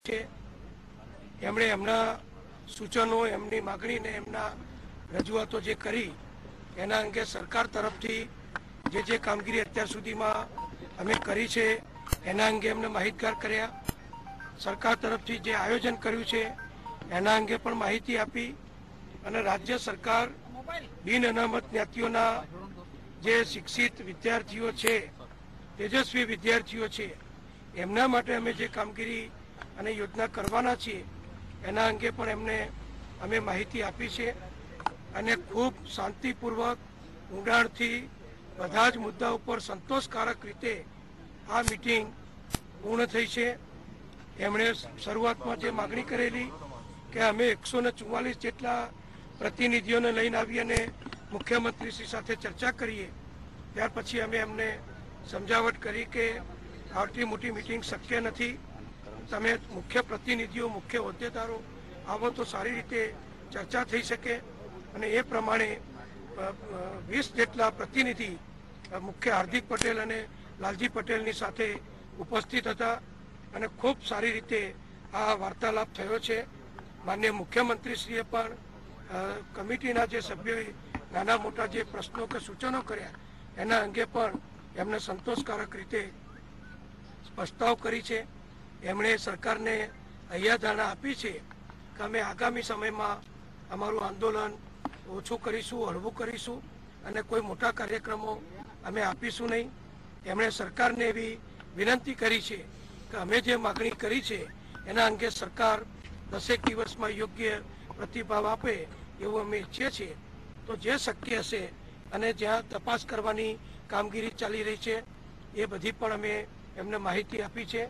છે એમણે એમના સૂચનો, એમની માગણીને એમના રજૂઆતો જે કરી એના અંગે સરકાર તરફથી જે કામગીરી અત્યાર સુધીમાં અમે કરી છે એના અંગે એમને માહિતગાર કર્યા. સરકાર તરફથી જે આયોજન કર્યું છે એના અંગે પણ માહિતી આપી અને રાજ્ય સરકાર બિન અનામત જ્ઞાતિઓના જે શિક્ષિત વિદ્યાર્થીઓ છે, તેજસ્વી વિદ્યાર્થીઓ છે, એમના માટે અમે જે કામગીરી અને યોજના કરવાના છીએ એના અંગે પણ એમને અમે માહિતી આપી છે અને ખૂબ શાંતિપૂર્વક ઊંડાણથી બધા જ મુદ્દાઓ પર સંતોષકારક રીતે આ મિટિંગ પૂર્ણ થઈ છે. એમણે શરૂઆતમાં જે માગણી કરેલી કે અમે 144 જેટલા પ્રતિનિધિઓને લઈને આવી અને મુખ્યમંત્રીશ્રી સાથે ચર્ચા કરીએ, ત્યાર પછી અમે એમને સમજાવટ કરી કે આટલી મોટી મિટિંગ શક્ય નથી. તમે મુખ્ય પ્રતિનિધિઓ, મુખ્ય હોદ્દેદારો આવો તો સારી રીતે ચર્ચા થઈ શકે અને એ પ્રમાણે 20 જેટલા પ્રતિનિધિ મુખ્ય હાર્દિક પટેલ અને લાલજી પટેલની સાથે ઉપસ્થિત હતા અને ખૂબ સારી રીતે આ વાર્તાલાપ થયો છે. માનનીય મુખ્યમંત્રીશ્રીએ પણ કમિટીના જે સભ્યોએ નાના મોટા જે પ્રશ્નો કે સૂચનો કર્યા એના અંગે પણ એમને સંતોષકારક રીતે પ્રસ્તાવ કરી છે. એમણે સરકારને હૈયાધારણા આપી છે કે અમે આગામી સમયમાં અમારું આંદોલન ઓછું કરીશું, હળવું કરીશું અને કોઈ મોટા કાર્યક્રમો અમે આપીશું નહીં. એમણે સરકારને એવી વિનંતી કરી છે કે અમે જે માગણી કરી છે એના અંગે સરકાર 10 દિવસમાં યોગ્ય પ્રતિભાવ આપે એવું અમે ઈચ્છીએ છીએ. તો જે શક્ય હશે અને જ્યાં તપાસ કરવાની કામગીરી ચાલી રહી છે એ બધી પણ અમે એમને માહિતી આપી છે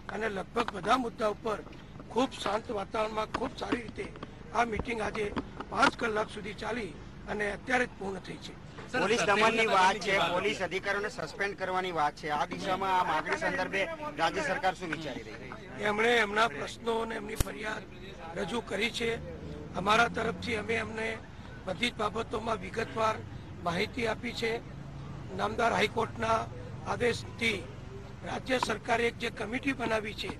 અને લગભગ બધા મુદ્દા ઉપર ખૂબ શાંત વાતાવરણમાં ખૂબ સારી રીતે આ મિટિંગ આજે 5 કલાક સુધી ચાલી અને અત્યારે જ પૂર્ણ થઈ છે. પોલીસ દમનની વાત છે, પોલીસ અધિકારીઓને સસ્પેન્ડ કરવાની વાત છે. આ દિશામાં આ માગણી સંદર્ભે રાજ્ય સરકાર શું વિચારી રહી છે? એમણે એમના પ્રશ્નો અને એમની ફરિયાદ રજૂ કરી છે. અમારા તરફથી અમે એમને બધી જ બાબતોમાં વિગતવાર માહિતી આપી છે. નામદાર હાઈકોર્ટના આદેશથી રાજ્ય સરકારે એક જે કમિટી બનાવી છે,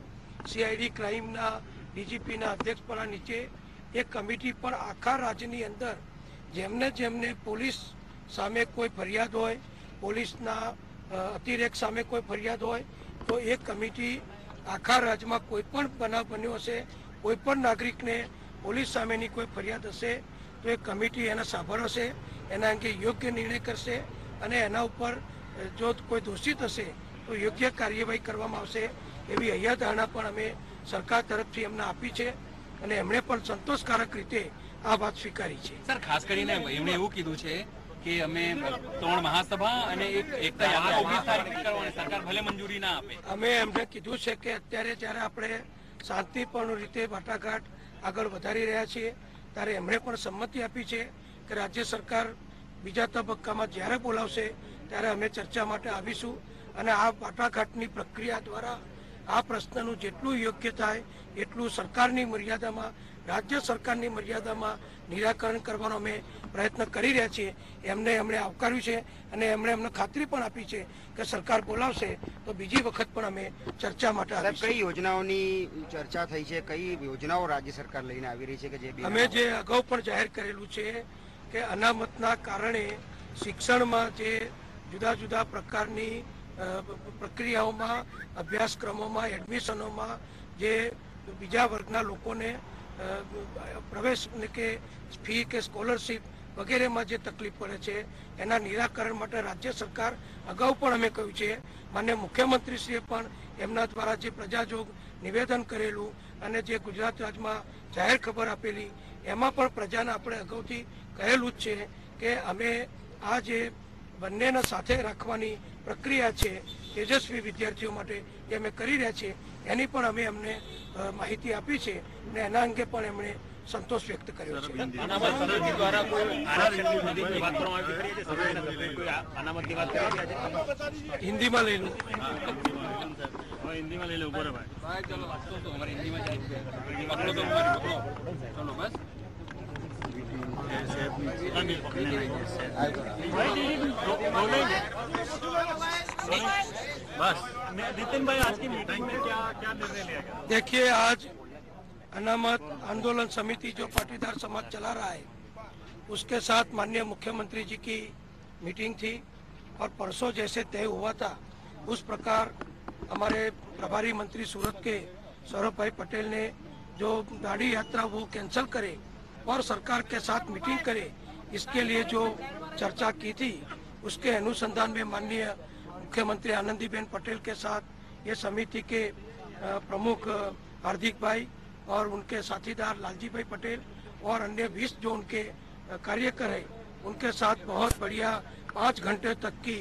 CID ક્રાઇમના DGPના અધ્યક્ષપણા નીચે એ કમિટી પણ આખા રાજ્યની અંદર જેમને પોલીસ સામે કોઈ ફરિયાદ હોય, પોલીસના અતિરેક સામે કોઈ ફરિયાદ હોય તો એ કમિટી આખા રાજ્યમાં કોઈ પણ બનાવ બન્યો હશે, કોઈ પણ નાગરિકને પોલીસ સામેની કોઈ ફરિયાદ હશે તો એ કમિટી એના સાંભળશે, એના અંગે યોગ્ય નિર્ણય કરશે અને એના ઉપર જો કોઈ દોષિત હશે તો યોગ્ય કાર્યવાહી કરવામાં આવશે. એવી હૈયાધારણા પણ અમે સરકાર તરફથી એમને આપી છે અને એમણે પણ સંતોષકારક રીતે આ વાત સ્વીકારી છે. સર, ખાસ કરીને એમણે એવું કીધું છે કે અમે 3 મહાસભા અને એકતા યાત્રા 19 તારીખે કરવાની, સરકાર ભલે મંજૂરી ના આપે. અમે એમને કીધું છે કે અત્યારે જ્યારે આપણે શાંતિપૂર્ણ રીતે વાટાઘાટ આગળ વધારી રહ્યા છીએ ત્યારે એમણે પણ સંમતિ આપી છે કે રાજ્ય સરકાર બીજા તબક્કામાં જ્યારે બોલાવશે ત્યારે અમે ચર્ચા માટે આવીશું અને આ વાટાઘાટની પ્રક્રિયા દ્વારા આ પ્રશ્નનું જેટલું યોગ્ય થાય એટલું સરકારની મર્યાદામાં, રાજ્ય સરકારની મર્યાદામાં નિરાકરણ કરવાનો અમે પ્રયત્ન કરી રહ્યા છીએ. એમણે આવકાર્યું છે અને એમણે અમને ખાતરી પણ આપી છે કે સરકાર બોલાવશે તો બીજી વખત પણ અમે ચર્ચા માટે આવીશું. કઈ યોજનાઓની ચર્ચા થઈ છે, કઈ યોજનાઓ રાજ્ય સરકાર લઈને આવી રહી છે? કે અમે જે અગાઉ પણ જાહેર કરેલું છે કે અનામતના કારણે શિક્ષણમાં જે જુદા જુદા પ્રકારની પ્રક્રિયાઓમાં, અભ્યાસક્રમોમાં, એડમિશનોમાં જે બીજા વર્ગના લોકોને પ્રવેશ કે ફી કે સ્કોલરશીપ વગેરેમાં જે તકલીફ પડે છે એના નિરાકરણ માટે રાજ્ય સરકાર અગાઉ પણ અમે કહ્યું છે. માન્ય મુખ્યમંત્રીશ્રીએ પણ એમના દ્વારા જે પ્રજાજોગ નિવેદન કરેલું અને જે ગુજરાત રાજ્યમાં જાહેર ખબર આપેલી એમાં પણ પ્રજાને આપણે અગાઉથી કહેલું જ છે કે અમે આ જે બંનેને સાથે રાખવાની પ્રક્રિયા છે તેજસ્વી વિદ્યાર્થીઓ માટે જે અમે કરી રહ્યા છીએ એની પણ અમે એમને માહિતી આપી છે અને એના અંગે પણ એમણે સંતોષ વ્યક્ત કર્યો છે. હિન્દીમાં લઈ લો. હિન્દીમાં લઈ લો. बस नितिन भाई, आज की मीटिंग में क्या क्या निर्णय लिया गया? देखिए, आज अनामत आंदोलन समिति जो पाटीदार समाज चला रहा है उसके साथ माननीय मुख्यमंत्री जी की मीटिंग थी और परसों जैसे तय हुआ था उस प्रकार हमारे प्रभारी मंत्री सूरत के सौरभ भाई पटेल ने जो गाड़ी यात्रा वो कैंसिल करे और सरकार के साथ मीटिंग करे, इसके लिए जो चर्चा की थी उसके अनुसंधान में माननीय मुख्यमंत्री आनंदीबेन पटेल के साथ ये समिति के प्रमुख हार्दिक भाई और उनके साथीदार लालजी भाई पटेल और अन्य 20 जो उनके कार्यकर है उनके साथ बहुत बढ़िया 5 घंटे तक की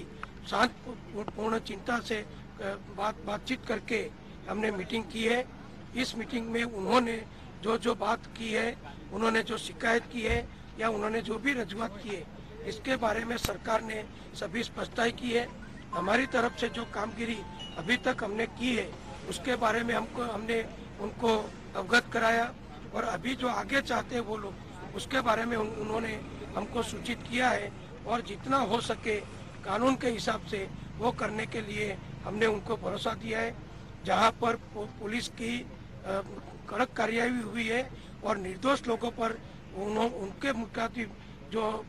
शांतिपूर्ण चिंता से बातचीत करके हमने मीटिंग की है। इस मीटिंग में उन्होंने जो बात की है, उन्होंने जो शिकायत की है या उन्होंने जो भी रजूआत की है, इसके बारे में सरकार ने सभी स्पष्टताई की है। हमारी तरफ से जो कामगिरी अभी तक हमने की है उसके बारे में हमने उनको अवगत कराया और अभी जो आगे चाहते हैं वो लोग उसके बारे में उन्होंने हमको सूचित किया है और जितना हो सके कानून के हिसाब से वो करने के लिए हमने उनको भरोसा दिया है। जहां पर पुलिस की कड़क कार्यवाही हुई है और निर्दोष लोगों पर उनके मुताबिक जो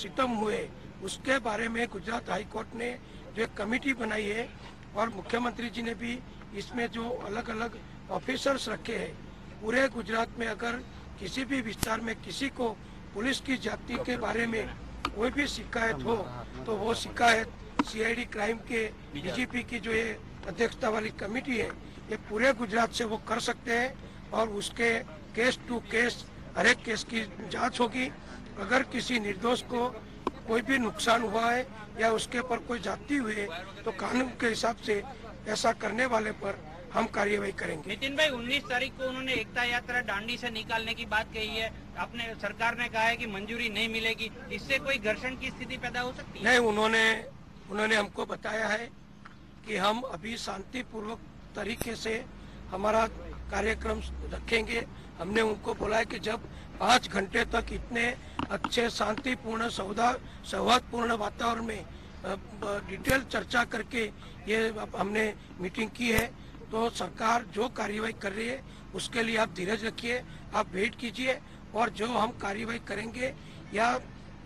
सितम हुए उसके बारे में गुजरात हाई कोर्ट ने जो एक कमेटी बनाई है और मुख्यमंत्री जी ने भी इसमें जो अलग अलग ऑफिसर्स रखे हैं, पूरे गुजरात में अगर किसी भी विस्तार में किसी को पुलिस की जाति के बारे में कोई भी शिकायत हो तो वो शिकायत सीआईडी क्राइम के डीजीपी की जो ये अध्यक्षता वाली कमेटी है ये पूरे गुजरात से वो कर सकते हैं और उसके केस टू केस हर एक केस की जांच होगी। अगर किसी निर्दोष को कोई भी नुकसान हुआ है या उसके पर कोई जाति हुई है तो कानून के हिसाब से ऐसा करने वाले पर हम कार्यवाही करेंगे। नितिन भाई, 19 तारीख को उन्होंने एकता यात्रा दांडी से निकालने की बात कही है, आपने सरकार ने कहा है कि मंजूरी नहीं मिलेगी, इससे कोई घर्षण की स्थिति पैदा हो सकती है? नहीं, उन्होंने हमको बताया है कि हम अभी शांतिपूर्वक तरीके से हमारा कार्यक्रम रखेंगे। हमने उनको बोला है कि जब 5 घंटे तक इतने अच्छे शांतिपूर्ण सौहार्दपूर्ण वातावरण में डिटेल चर्चा करके ये हमने मीटिंग की है तो सरकार जो कार्यवाही कर रही है उसके लिए आप धीरज रखिए, आप वेट कीजिए और जो हम कार्यवाही करेंगे या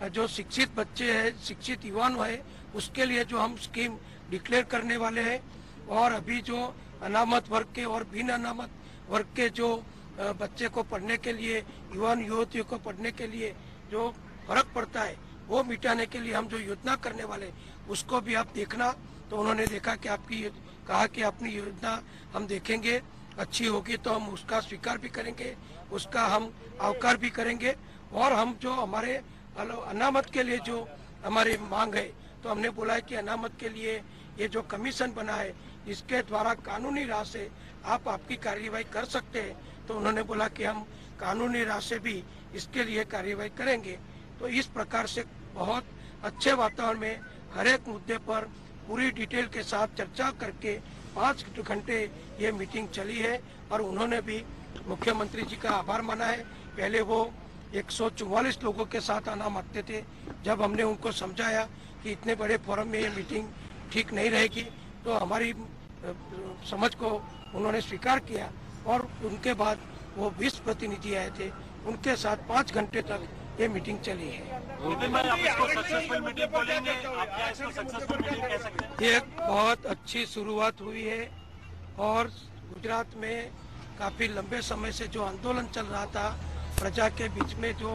जो शिक्षित बच्चे हैं, शिक्षित युवान है, उसके लिए जो हम स्कीम डिक्लेयर करने वाले हैं और अभी जो अनामत वर्ग के और बिन अनामत वर्ग के जो बच्चे को पढ़ने के लिए, युवान युवतियों को पढ़ने के लिए जो फर्क पड़ता है वो मिटाने के लिए हम जो योजना करने वाले उसको भी आप देखना। तो उन्होंने देखा कि कहा कि अपनी योजना हम देखेंगे, अच्छी होगी तो हम उसका स्वीकार भी करेंगे, उसका हम आवकार भी करेंगे और हम जो हमारे अनामत के लिए जो हमारी मांग है तो हमने बोला है कि अनामत के लिए ये जो कमीशन बना है इसके द्वारा कानूनी राह से आप आपकी कार्यवाही कर सकते हैं। तो उन्होंने बोला कि हम कानूनी राह से भी इसके लिए कार्यवाही करेंगे। तो इस प्रकार से बहुत अच्छे वातावरण में हर एक मुद्दे पर पूरी डिटेल के साथ चर्चा करके 5 घंटे ये मीटिंग चली है और उन्होंने भी मुख्यमंत्री जी का आभार माना है। पहले वो 144 लोगों के साथ आना मांगते थे, जब हमने उनको समझाया कि इतने बड़े फोरम में ये मीटिंग ठीक नहीं रहेगी तो हमारी समझ को उन्होंने स्वीकार किया और उनके बाद वो 20 प्रतिनिधि आए थे, उनके साथ 5 घंटे तक ये मीटिंग चली है। नितिन भाई, आप इसको सक्सेसफुल मीटिंग बोलेंगे? आप क्या इसको सक्सेसफुल मीटिंग कह सकते हैं? ये एक बहुत अच्छी शुरुआत हुई है और गुजरात में काफी लंबे समय से जो आंदोलन चल रहा था, प्रजा के बीच में जो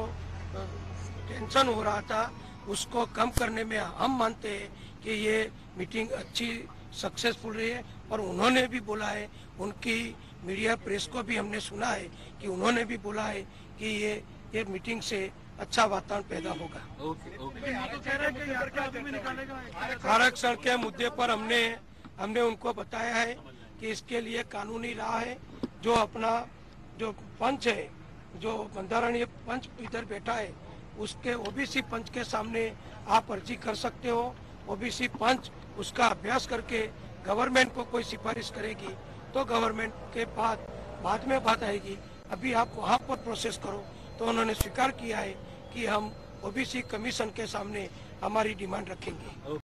टेंशन हो रहा था उसको कम करने में हम मानते हैं कि ये मीटिंग अच्छी सक्सेसफुल रही है और उन्होंने भी बोला है, उनकी मीडिया प्रेस को भी हमने सुना है कि उन्होंने भी बोला है कि ये मीटिंग से अच्छा वातावरण पैदा होगा। आरक्षण के मुद्दे पर हमने उनको बताया है कि इसके लिए कानूनी राह है। जो अपना जो पंच है, जो बंधारणीय पंच इधर बैठा है, उसके ओबीसी पंच के सामने आप अर्जी कर सकते हो। ओबीसी पंच उसका अभ्यास करके गवर्नमेंट को कोई सिफारिश करेगी तो गवर्नमेंट के बाद में बात आएगी। अभी आप वहाँ पर प्रोसेस करो। तो उन्होंने स्वीकार किया है कि हम ओबीसी कमीशन के सामने हमारी डिमांड रखेंगे।